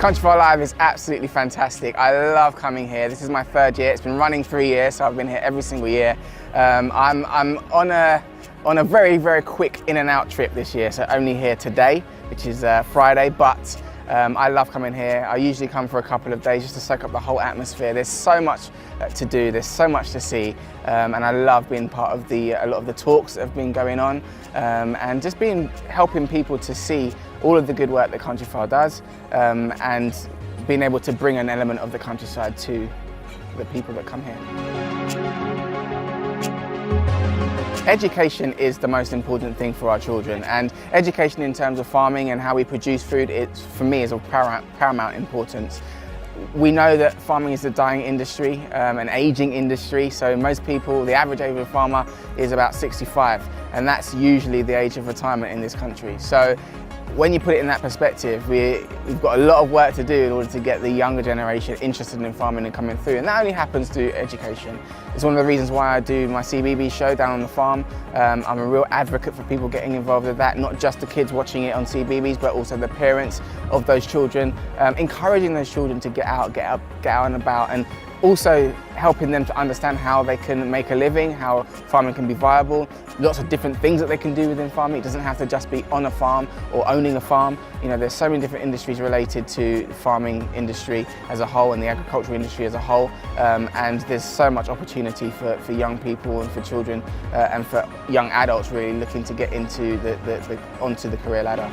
Countryfile Live is absolutely fantastic. I love coming here. This is my third year. It's been running 3 years, so I've been here every single year. I'm on a very, very quick in and out trip this year, so only here today, which is Friday, but I love coming here. I usually come for a couple of days just to soak up the whole atmosphere. There's so much to do, there's so much to see, and I love being part of a lot of the talks that have been going on, and just helping people to see all of the good work that Countryfile does, and being able to bring an element of the countryside to the people that come here. Education is the most important thing for our children, and education in terms of farming and how we produce food, for me, is of paramount importance. We know that farming is a dying industry, an aging industry, so most people, the average age of a farmer is about 65, and that's usually the age of retirement in this country. So when you put it in that perspective, we've got a lot of work to do in order to get the younger generation interested in farming and coming through, and that only happens through education. It's one of the reasons why I do my CBB show down on the farm. I'm a real advocate for people getting involved with that, not just the kids watching it on CBBS, but also the parents of those children, encouraging those children to get out and about, and also helping them to understand how they can make a living, how farming can be viable, lots of different things that they can do within farming. It doesn't have to just be on a farm or owning a farm. You know, there's so many different industries related to the farming industry as a whole and the agricultural industry as a whole, and there's so much opportunity for young people and for children and for young adults really looking to get into onto the career ladder.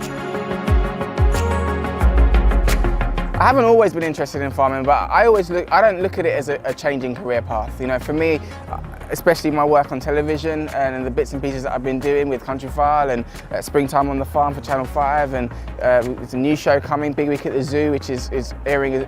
I haven't always been interested in farming, but I don't look at it as a changing career path. You know, for me, especially my work on television and the bits and pieces that I've been doing with Countryfile and Springtime on the Farm for Channel 5, and there's a new show coming, Big Week at the Zoo, which is airing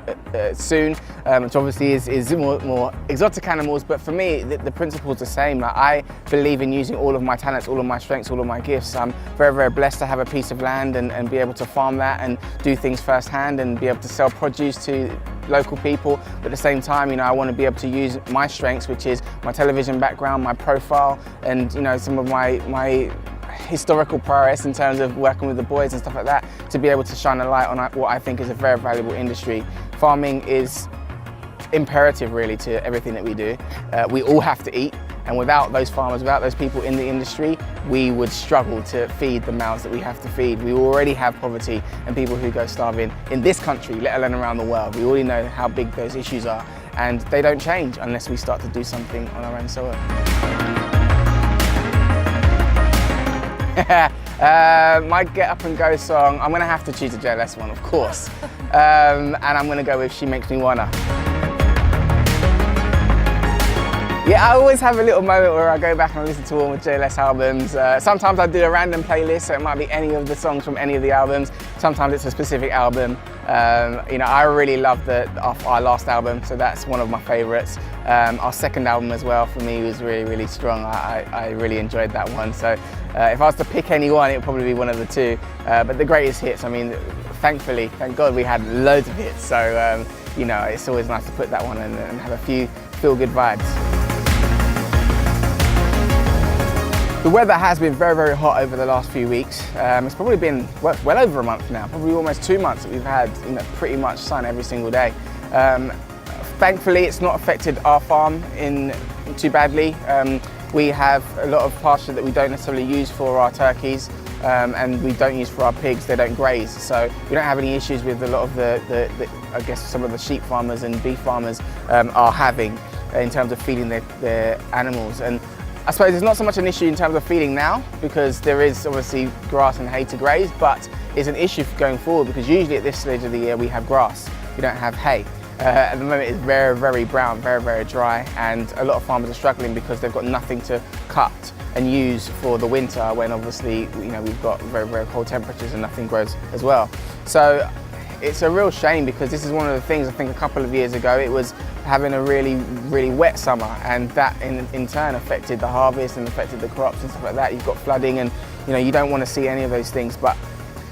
soon, which obviously is more exotic animals, but for me, the principle's the same. Like, I believe in using all of my talents, all of my strengths, all of my gifts. I'm very, very blessed to have a piece of land and be able to farm that and do things firsthand and be able to sell produce to local people, but at the same time, you know, I want to be able to use my strengths, which is my television background, my profile, and you know, some of my historical prowess in terms of working with the boys and stuff like that, to be able to shine a light on what I think is a very valuable industry. Farming is imperative really to everything that we do. We all have to eat, and without those farmers, without those people in the industry, we would struggle to feed the mouths that we have to feed. We already have poverty and people who go starving in this country, let alone around the world. We already know how big those issues are, and they don't change unless we start to do something on our own soil. My Get Up and Go song, I'm going to have to choose a JLS one, of course, and I'm going to go with She Makes Me Wanna. Yeah, I always have a little moment where I go back and listen to all my JLS albums. Sometimes I do a random playlist, so it might be any of the songs from any of the albums. Sometimes it's a specific album. You know, I really love our last album, so that's one of my favourites. Our second album as well, for me, was really, really strong. I really enjoyed that one. So if I was to pick any one, it would probably be one of the two. But the greatest hits, I mean, thankfully, thank God we had loads of hits. So, you know, it's always nice to put that one in and have a few feel-good vibes. The weather has been very, very hot over the last few weeks. It's probably been well over a month now, probably almost 2 months that we've had, you know, pretty much sun every single day. Thankfully, it's not affected our farm too badly. We have a lot of pasture that we don't necessarily use for our turkeys, and we don't use for our pigs. They don't graze, so we don't have any issues with a lot of I guess some of the sheep farmers and beef farmers are having in terms of feeding their animals. And I suppose it's not so much an issue in terms of feeding now, because there is obviously grass and hay to graze, but it's an issue going forward because usually at this stage of the year we have grass, we don't have hay. At the moment it's very, very brown, very, very dry, and a lot of farmers are struggling because they've got nothing to cut and use for the winter, when obviously, you know, we've got very, very cold temperatures and nothing grows as well. So it's a real shame, because this is one of the things, I think a couple of years ago it was having a really, really wet summer, and that in turn affected the harvest and affected the crops and stuff like that. You've got flooding, and you know, you don't want to see any of those things, but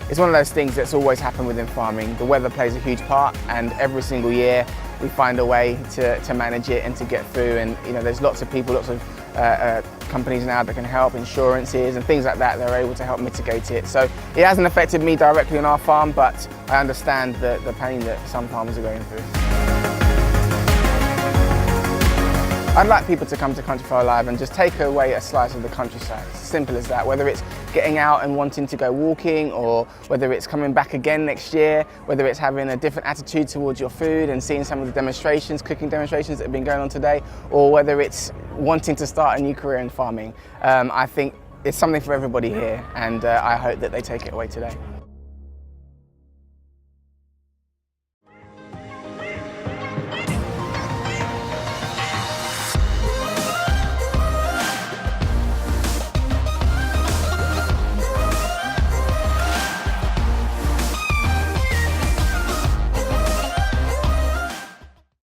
it's one of those things that's always happened within farming. The weather plays a huge part, and every single year we find a way to manage it and to get through. And you know, there's lots of people, lots of companies now that can help, insurances and things like that. They're able to help mitigate it. So it hasn't affected me directly on our farm, but I understand the pain that some farmers are going through. I'd like people to come to Countryfile Live and just take away a slice of the countryside. It's as simple as that. Whether it's getting out and wanting to go walking, or whether it's coming back again next year, whether it's having a different attitude towards your food and seeing some of the demonstrations, cooking demonstrations that have been going on today, or whether it's wanting to start a new career in farming. I think it's something for everybody here, and I hope that they take it away today.